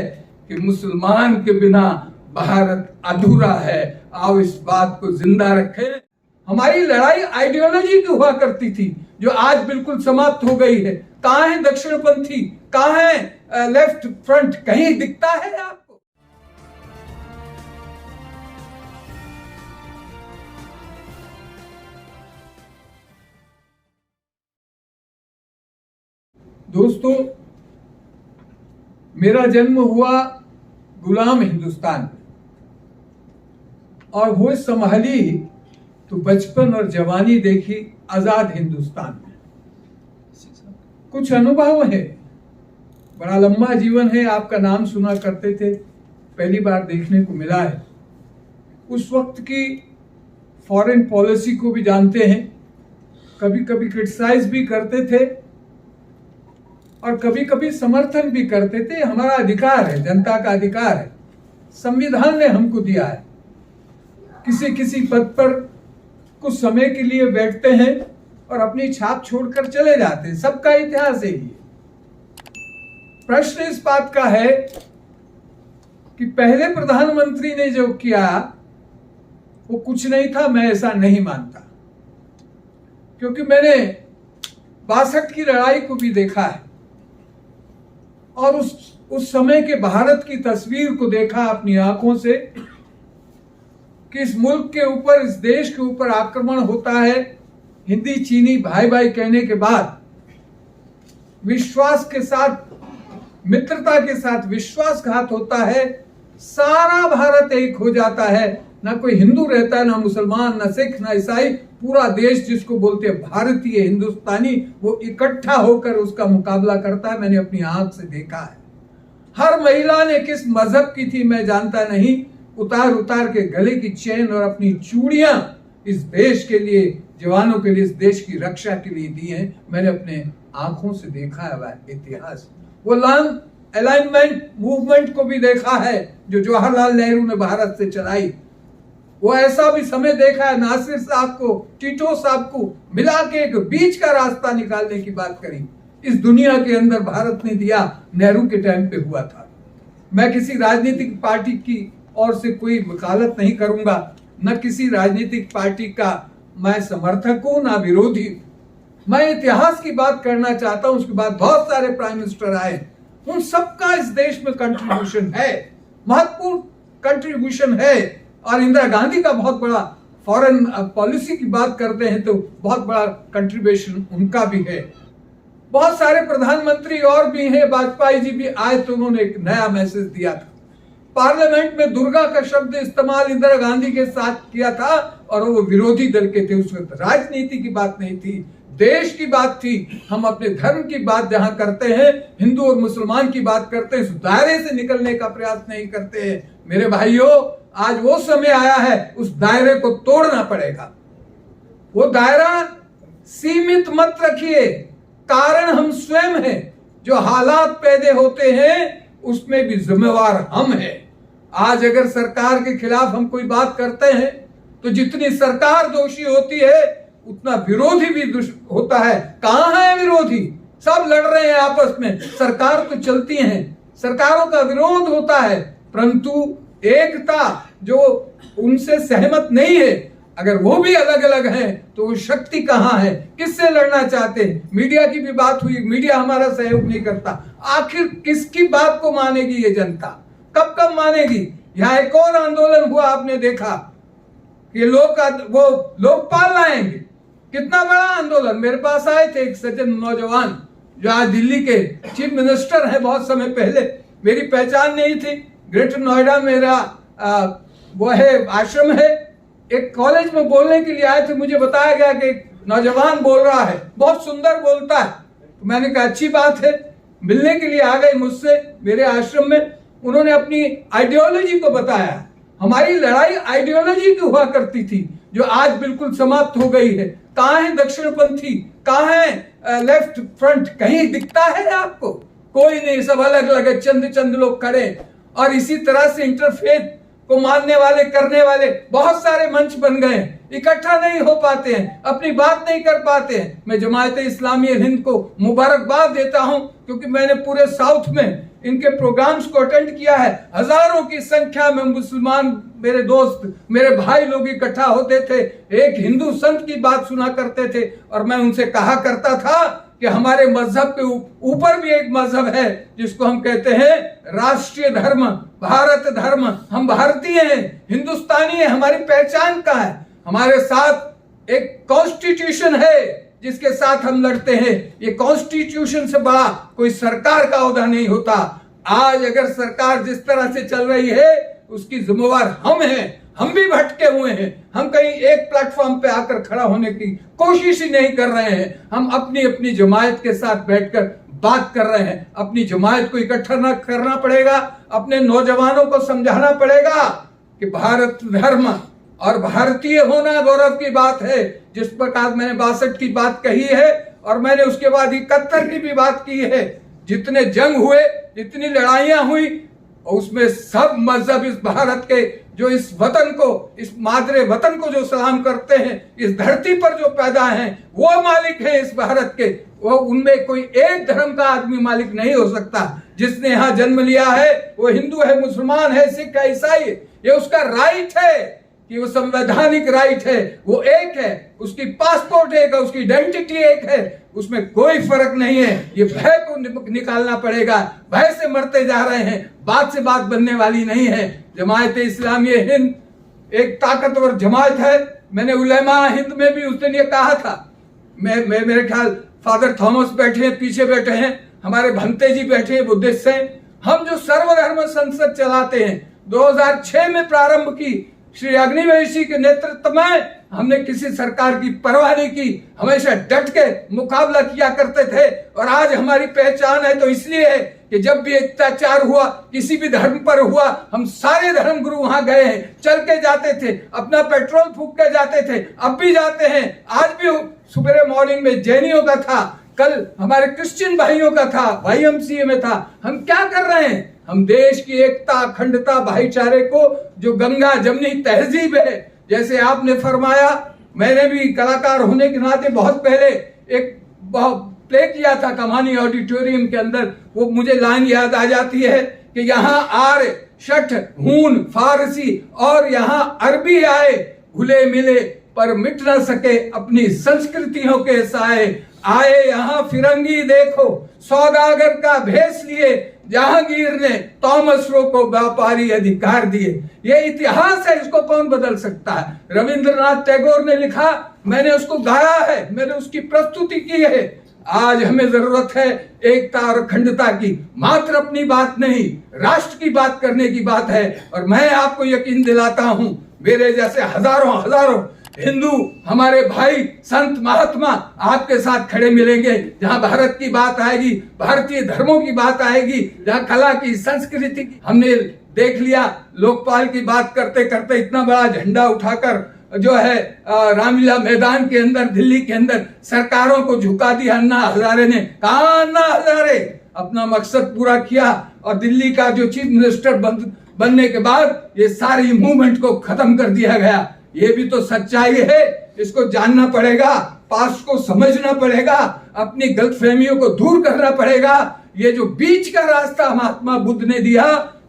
कि मुसलमान के बिना भारत अधूरा है। आओ इस बात को जिंदा रखें। हमारी लड़ाई आइडियोलॉजी की हुआ करती थी, जो आज बिल्कुल समाप्त हो गई है। कहां है दक्षिणपंथी, कहां है लेफ्ट फ्रंट, कहीं दिखता है आपको? दोस्तों, मेरा जन्म हुआ गुलाम हिंदुस्तान में, और वो संभाली तो बचपन और जवानी देखी आजाद हिंदुस्तान में। कुछ अनुभव है, बड़ा लंबा जीवन है। आपका नाम सुना करते थे, पहली बार देखने को मिला है। उस वक्त की फॉरेन पॉलिसी को भी जानते हैं, कभी कभी क्रिटिसाइज भी करते थे और कभी कभी समर्थन भी करते थे। हमारा अधिकार है, जनता का अधिकार है, संविधान ने हमको दिया है। किसी किसी पद पर कुछ समय के लिए बैठते हैं और अपनी छाप छोड़कर चले जाते हैं, सबका इतिहास है ये। प्रश्न इस बात का है कि पहले प्रधानमंत्री ने जो किया वो कुछ नहीं था। मैं ऐसा नहीं मानता, क्योंकि मैंने 62 की लड़ाई को भी देखा है और उस समय के भारत की तस्वीर को देखा अपनी आंखों से कि इस मुल्क के ऊपर, इस देश के ऊपर आक्रमण होता है। हिंदी चीनी भाई भाई कहने के बाद विश्वास के साथ, मित्रता के साथ विश्वासघात होता है। सारा भारत एक हो जाता है, ना कोई हिंदू रहता है, ना मुसलमान, ना सिख, ना ईसाई। पूरा देश, जिसको बोलते हैं भारतीय हिंदुस्तानी, वो इकट्ठा होकर उसका मुकाबला करता है। मैंने अपनी आंख से देखा है। हर महिला ने किस मजहब की थी मैं जानता नहीं, उतार उतार के गले की चेन और अपनी चूड़ियां इस देश के लिए, जवानों के लिए, इस देश की रक्षा के लिए दी हैं। मैंने अपने आंखों से देखा है वह इतिहास। वो लॉन्ग अलाइनमेंट मूवमेंट को भी देखा है जो जवाहरलाल नेहरू ने भारत से चलाई। वो ऐसा भी समय देखा है, नासिर साहब को, टीटो साहब को मिला के एक बीच का रास्ता निकालने की बात करी। इस दुनिया के अंदर भारत ने दिया, नेहरू के टाइम पे हुआ था। मैं किसी राजनीतिक पार्टी की ओर से कोई वकालत नहीं करूंगा, न किसी राजनीतिक पार्टी का मैं समर्थक हूं, ना विरोधी। मैं इतिहास की बात करना चाहता हूं। उसके बाद बहुत सारे प्राइम मिनिस्टर आए, उन सबका इस देश में कंट्रीब्यूशन है, महत्वपूर्ण कंट्रीब्यूशन है। और इंदिरा गांधी का बहुत बड़ा, फॉरेन पॉलिसी की बात करते हैं तो बहुत बड़ा कंट्रीब्यूशन उनका भी है। बहुत सारे प्रधानमंत्री और भी हैं। वाजपेयी जी भी आए तो उन्होंने एक नया मैसेज दिया था। पार्लियामेंट में दुर्गा का शब्द इस्तेमाल इंदिरा गांधी के साथ किया था, और वो विरोधी दल के थे। उस वक्त राजनीति की बात नहीं थी, देश की बात थी। हम अपने धर्म की बात जहां करते हैं, हिंदू और मुसलमान की बात करते हैं, उस दायरे से निकलने का प्रयास नहीं करते हैं। मेरे भाइयों, आज वो समय आया है, उस दायरे को तोड़ना पड़ेगा। वो दायरा सीमित मत रखिए। कारण हम स्वयं हैं। जो हालात पैदा होते हैं उसमें भी जिम्मेवार हम हैं। आज अगर सरकार के खिलाफ हम कोई बात करते हैं तो जितनी सरकार दोषी होती है उतना विरोधी भी होता है। कहां है विरोधी? सब लड़ रहे हैं आपस में। सरकार तो चलती है, सरकारों का विरोध होता है, परंतु एकता जो उनसे सहमत नहीं है, अगर वो भी अलग अलग हैं तो वो शक्ति कहां है? किससे लड़ना चाहते हैं? मीडिया की भी बात हुई, मीडिया हमारा सहयोग नहीं करता। आखिर किसकी बात को मानेगी ये जनता? कब कब मानेगी? यहां एक और आंदोलन हुआ, आपने देखा कि लोकपाल लाएंगे। कितना बड़ा आंदोलन। मेरे पास आए थे एक सज्जन नौजवान जो आज दिल्ली के चीफ मिनिस्टर हैं। बहुत समय पहले मेरी पहचान नहीं थी। ग्रेटर नोएडा मेरा वो है आश्रम है। एक कॉलेज में बोलने के लिए आए थे। मुझे बताया गया कि एक नौजवान बोल रहा है, बहुत सुंदर बोलता है। तो मैंने कहा अच्छी बात है। मिलने के लिए आ गए मुझसे मेरे आश्रम में। उन्होंने अपनी आइडियोलॉजी को बताया। हमारी लड़ाई आइडियोलॉजी की हुआ करती थी, जो आज बिल्कुल समाप्त हो गई है। कहां है दक्षिणपंथी, कहां है लेफ्ट फ्रंट, कहीं दिखता है आपको? कोई नहीं। सब अलग अलग है, चंद चंद लोग खड़े। और इसी तरह से इंटरफेथ को मानने वाले, करने वाले बहुत सारे मंच बन गए। इकट्ठा नहीं हो पाते हैं, अपनी बात नहीं कर पाते हैं। मैं जमात इस्लामी हिंद को मुबारकबाद देता हूं, क्योंकि मैंने पूरे साउथ में इनके प्रोग्राम्स को अटेंड किया है। हजारों की संख्या में मुसलमान मेरे दोस्त, मेरे भाई लोग इकट्ठा होते थे, एक हिंदू संत की बात सुना करते थे और मैं उनसे कहा करता था कि हमारे मजहब के ऊपर भी एक मजहब है जिसको हम कहते हैं राष्ट्रीय धर्म, भारत धर्म। हम भारतीय हैं, हिंदुस्तानी है, हमारी पहचान का है। हमारे साथ एक कॉन्स्टिट्यूशन है जिसके साथ हम लड़ते हैं। ये कॉन्स्टिट्यूशन से बड़ा कोई सरकार का ओहदा नहीं होता। आज अगर सरकार जिस तरह से चल रही है उसकी जिम्मेवार हम हैं। हम भी भटके हुए हैं। हम कहीं एक प्लेटफॉर्म पे आकर खड़ा होने की कोशिश ही नहीं कर रहे हैं। हम अपनी अपनी जमायत के साथ बैठकर बात कर रहे हैं। अपनी जमायत को इकट्ठा करना पड़ेगा, अपने नौजवानों को समझाना पड़ेगा कि भारत धर्म और भारतीय होना गौरव की बात है। जिस प्रकार मैंने 62 की बात कही है और मैंने उसके बाद 71 की भी बात की है। जितने जंग हुए, जितनी लड़ाइयां हुई, उसमें सब मजहब इस भारत के, जो इस वतन को, इस मादरे वतन को जो सलाम करते हैं, इस धरती पर जो पैदा हैं, वो मालिक है इस भारत के। वो उनमें कोई एक धर्म का आदमी मालिक नहीं हो सकता। जिसने यहाँ जन्म लिया है वो हिंदू है, मुसलमान है, सिख है, ईसाई है, ये उसका राइट है कि वो संवैधानिक राइट है। वो एक है, उसकी पासपोर्ट एक है, उसकी आइडेंटिटी एक है, उसमें कोई फर्क नहीं है। ये भय को निकालना पड़ेगा। भय से मरते जा रहे हैं, बात से बात बनने वाली नहीं है। जमायत इस्लामी हिंद एक ताकतवर जमायत है। मैंने उलेमा हिंद में भी उस दिन ये कहा था। मेरे ख्याल फादर थॉमस बैठे हैं, पीछे बैठे हैं, हमारे भंते जी बैठे हैं, बुद्धिस्ट हैं। हम जो सर्वधर्म संसद चलाते हैं, 2006 में प्रारंभ की श्री अग्निवेशी के नेतृत्व में, हमने किसी सरकार की परवाह नहीं की, हमेशा डट के मुकाबला किया करते थे। और आज हमारी पहचान है तो इसलिए है कि जब भी अत्याचार हुआ, किसी भी धर्म पर हुआ, हम सारे धर्म गुरु वहां गए हैं, चल के जाते थे, अपना पेट्रोल फूंक के जाते थे, अब भी जाते हैं। आज भी सुबह मॉर्निंग में जैनियों का था, कल हमारे क्रिश्चियन भाइयों का था, YMCA में था। हम क्या कर रहे हैं? हम देश की एकता, अखंडता, भाईचारे को, जो गंगा जमनी तहजीब है, जैसे आपने फरमाया, मैंने भी कलाकार होने के नाते बहुत पहले एक प्ले किया था कमानी ऑडिटोरियम के अंदर। वो मुझे लाइन याद आ जाती है कि यहाँ आर्य, शठ, हून, फारसी और यहाँ अरबी आए, घुले मिले पर मिट न सके अपनी संस्कृतियों के साए। आए यहाँ फिरंगी देखो, सौदागर का भेष लिए, जहांगीर ने थॉमस रो को व्यापारी अधिकार दिए। ये इतिहास है, इसको कौन बदल सकता है? रविंद्रनाथ टैगोर ने लिखा, मैंने उसको गाया है, मैंने उसकी प्रस्तुति की है। आज हमें जरूरत है एकता और अखंडता की, मात्र अपनी बात नहीं, राष्ट्र की बात करने की बात है। और मैं आपको यकीन दिलाता हूं, मेरे जैसे हजारों हजारों हिंदू हमारे भाई, संत, महात्मा आपके साथ खड़े मिलेंगे। जहां भारत की बात आएगी, भारतीय धर्मों की बात आएगी, जहां कला की, संस्कृति की, हमने देख लिया लोकपाल की बात करते करते इतना बड़ा झंडा उठाकर जो है रामलीला मैदान के अंदर, दिल्ली के अंदर सरकारों को झुका दिया अन्ना हजारे ने। कहा अन्ना हजारे अपना मकसद पूरा किया और दिल्ली का जो चीफ मिनिस्टर बनने के बाद ये सारी मूवमेंट को खत्म कर दिया गया। ये भी तो सच्चाई है, इसको जानना पड़ेगा, पास्ट को समझना पड़ेगा, अपनी गलतफहमियों को दूर करना पड़ेगा। ये जो बीच का रास्ता महात्मा बुद्ध ने दिया,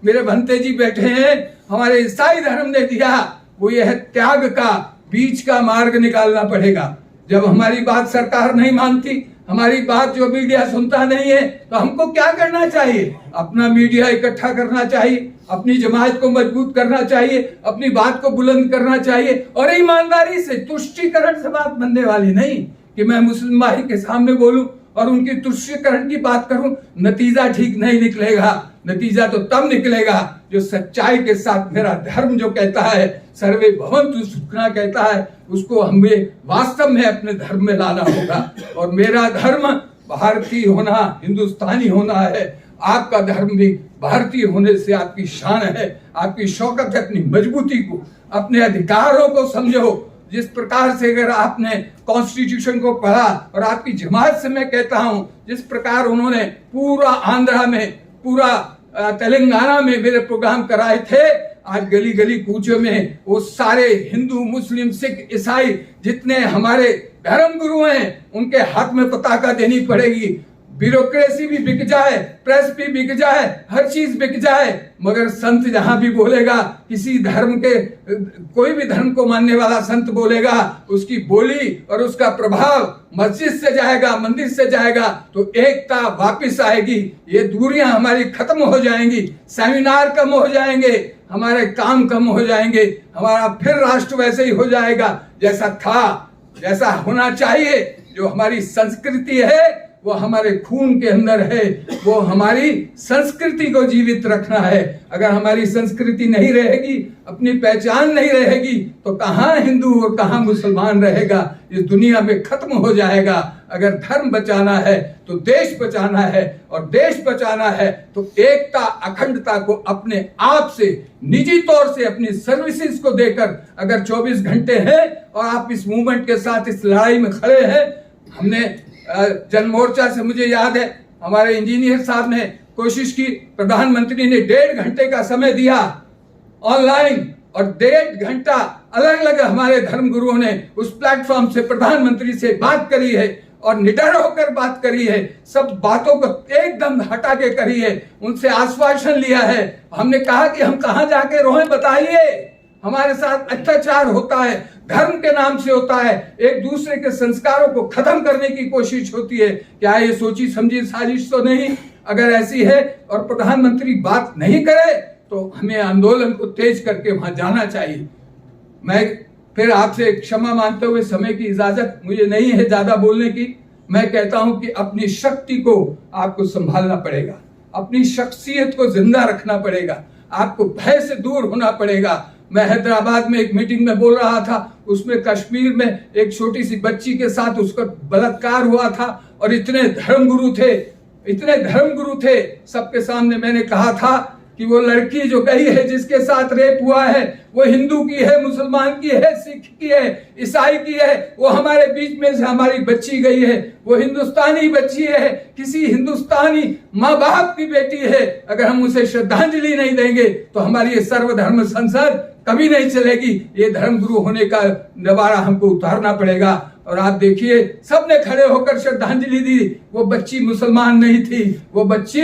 मेरे भंते जी बैठे हैं, हमारे ईसाई धर्म ने दिया, वो ये है त्याग का, बीच का मार्ग निकालना पड़ेगा। जब हमारी बात सरकार नहीं मानती, हमारी बात जो मीडिया सुनता नहीं है, तो हमको क्या करना चाहिए? अपना मीडिया इकट्ठा करना चाहिए, अपनी जमात को मजबूत करना चाहिए, अपनी बात को बुलंद करना चाहिए और ईमानदारी से। तुष्टीकरण से बात बनने वाली नहीं कि मैं मुस्लिम भाई के सामने बोलूं और उनकी तुष्टीकरण की बात करूं, नतीजा ठीक नहीं निकलेगा। नतीजा तो तब निकलेगा जो सच्चाई के साथ, मेरा धर्म जो कहता है, सर्वे भवन्तु सुखिनः कहता है, उसको हमें वास्तव में अपने धर्म में लाना होगा। और मेरा धर्म भारतीय होना, हिंदुस्तानी होना है। आपका धर्म भी भारतीय होने से आपकी शान है, आपकी शौकत है। अपनी मजबूती को, अपने अधिकारों को समझो। जिस प्रकार से अगर आपने कॉन्स्टिट्यूशन को पढ़ा, और आपकी जमात से मैं कहता हूं, जिस प्रकार उन्होंने पूरा आंध्रा में, पूरा तेलंगाना में मेरे प्रोग्राम कराए थे, आज गली गली कूचों में वो सारे हिंदू, मुस्लिम, सिख, ईसाई जितने हमारे धर्म गुरु हैं, उनके हाथ में पताका देनी पड़ेगी। ब्यूरोक्रेसी भी बिक जाए, प्रेस भी बिक जाए, हर चीज बिक जाए, मगर संत जहां भी बोलेगा, किसी धर्म के कोई भी धर्म को मानने वाला संत बोलेगा, उसकी बोली और उसका प्रभाव मस्जिद से जाएगा, मंदिर से जाएगा, तो एकता वापस आएगी। ये दूरियां हमारी खत्म हो जाएंगी, सेमिनार कम हो जाएंगे, हमारे काम कम हो जाएंगे, हमारा फिर राष्ट्र वैसे ही हो जाएगा जैसा था, जैसा होना चाहिए। जो हमारी संस्कृति है वो हमारे खून के अंदर है, वो हमारी संस्कृति को जीवित रखना है। अगर हमारी संस्कृति नहीं रहेगी, अपनी पहचान नहीं रहेगी, तो कहाँ हिंदू और कहाँ मुसलमान रहेगा, इस दुनिया में खत्म हो जाएगा। अगर धर्म बचाना है तो देश बचाना है, और देश बचाना है तो एकता अखंडता को अपने आप से निजी तौर से अपनी सर्विसेज को देकर, अगर 24 घंटे हैं और आप इस मूवमेंट के साथ इस लड़ाई में खड़े हैं। हमने जन मोर्चा से, मुझे याद है हमारे इंजीनियर साहब ने कोशिश की, प्रधानमंत्री ने 1.5 घंटे का समय दिया ऑनलाइन, और 1.5 घंटा अलग अलग हमारे धर्म गुरुओं ने उस प्लेटफॉर्म से प्रधानमंत्री से बात करी है, और निडर होकर बात करी है, सब बातों को एकदम हटा के करी है, उनसे आश्वासन लिया है। हमने कहा कि हम कहां जाके रोएं, बताइए, हमारे साथ अत्याचार होता है, धर्म के नाम से होता है, एक दूसरे के संस्कारों को खत्म करने की कोशिश होती है। क्या ये सोची समझी साजिश तो नहीं? अगर ऐसी है और प्रधानमंत्री बात नहीं करे तो हमें आंदोलन को तेज करके वहां जाना चाहिए। मैं फिर आपसे क्षमा मांगते हुए, समय की इजाजत मुझे नहीं है ज्यादा बोलने की, मैं कहता हूं कि अपनी शक्ति को आपको संभालना पड़ेगा, अपनी शख्सियत को जिंदा रखना पड़ेगा, आपको भय से दूर होना पड़ेगा। मैं हैदराबाद में एक मीटिंग में बोल रहा था, उसमें कश्मीर में एक छोटी सी बच्ची के साथ उसका बलात्कार हुआ था, और इतने धर्मगुरु थे, सबके सामने मैंने कहा था कि वो लड़की जो गई है, जिसके साथ रेप हुआ है, वो हिंदू की है, मुसलमान की है, सिख की है, ईसाई की है, वो हमारे बीच में से हमारी बच्ची गई है, वो हिंदुस्तानी बच्ची है, किसी हिंदुस्तानी माँ बाप की बेटी है। अगर हम उसे श्रद्धांजलि नहीं देंगे तो हमारी ये सर्वधर्म संसद कभी नहीं चलेगी। ये धर्मगुरु होने का नवारा हमको उतारना पड़ेगा। और आप देखिए, सबने खड़े होकर श्रद्धांजलि दी। वो बच्ची मुसलमान नहीं थी, वो बच्ची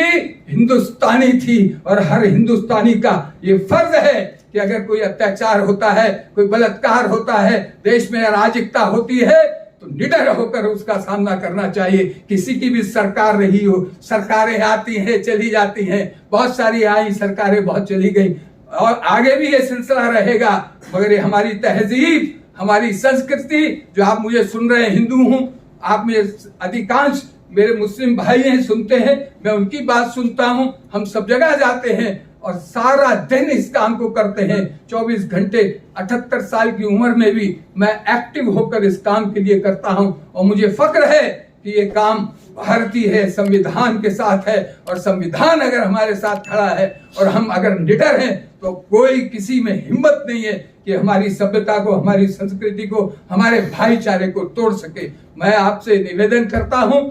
हिंदुस्तानी थी, और हर हिंदुस्तानी का ये फर्ज है कि अगर कोई अत्याचार होता है, कोई बलात्कार होता है, देश में अराजकता होती है, तो निडर होकर उसका सामना करना चाहिए। किसी की भी सरकार रही हो, सरकारें आती हैं चली जाती हैं, बहुत सारी आई सरकारें, बहुत चली गई, और आगे भी ये सिलसिला रहेगा। मगर ये हमारी तहजीब, हमारी संस्कृति, जो आप मुझे सुन रहे हैं, हिंदू हूं, आप में अधिकांश मेरे मुस्लिम भाई हैं, सुनते हैं, मैं उनकी बात सुनता हूं। हम सब जगह जाते हैं और सारा दिन इस काम को करते हैं, 24 घंटे, 78 साल की उम्र में भी मैं एक्टिव होकर इस काम के लिए करता हूं। और मुझे फक्र है कि ये काम भारतीय है, संविधान के साथ है, और संविधान अगर हमारे साथ खड़ा है और हम अगर निडर हैं, तो कोई किसी में हिम्मत नहीं है कि हमारी सभ्यता को, हमारी संस्कृति को, हमारे भाईचारे को तोड़ सके। मैं आपसे निवेदन करता हूं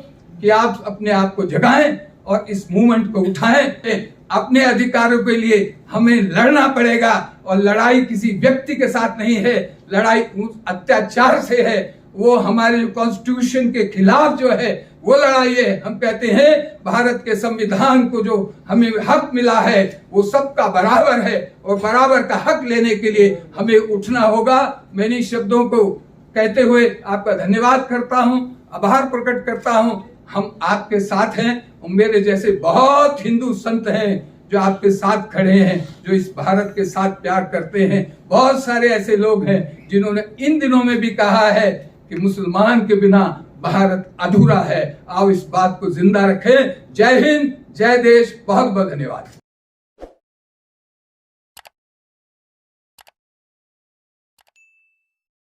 कि आप अपने आप को जगाएं और इस मूवमेंट को उठाएं। अपने अधिकारों के लिए हमें लड़ना पड़ेगा, और लड़ाई किसी व्यक्ति के साथ नहीं है, लड़ाई अत्याचार से है। वो हमारे कॉन्स्टिट्यूशन के खिलाफ जो है वो लड़ाई है। हम कहते हैं भारत के संविधान को जो हमें हक मिला है वो सबका बराबर है, और बराबर का हक लेने के लिए हमें उठना होगा। मैं इन शब्दों को कहते हुए आपका धन्यवाद करता हूं, आभार प्रकट करता हूं। हम आपके साथ हैं, मेरे जैसे बहुत हिंदू संत हैं जो आपके साथ खड़े हैं, जो इस भारत के साथ प्यार करते हैं। बहुत सारे ऐसे लोग हैं जिन्होंने इन दिनों में भी कहा है कि मुसलमान के बिना भारत अधूरा है। आओ इस बात को जिंदा रखें। जय हिंद, जय देश, बहुत बहुत धन्यवाद।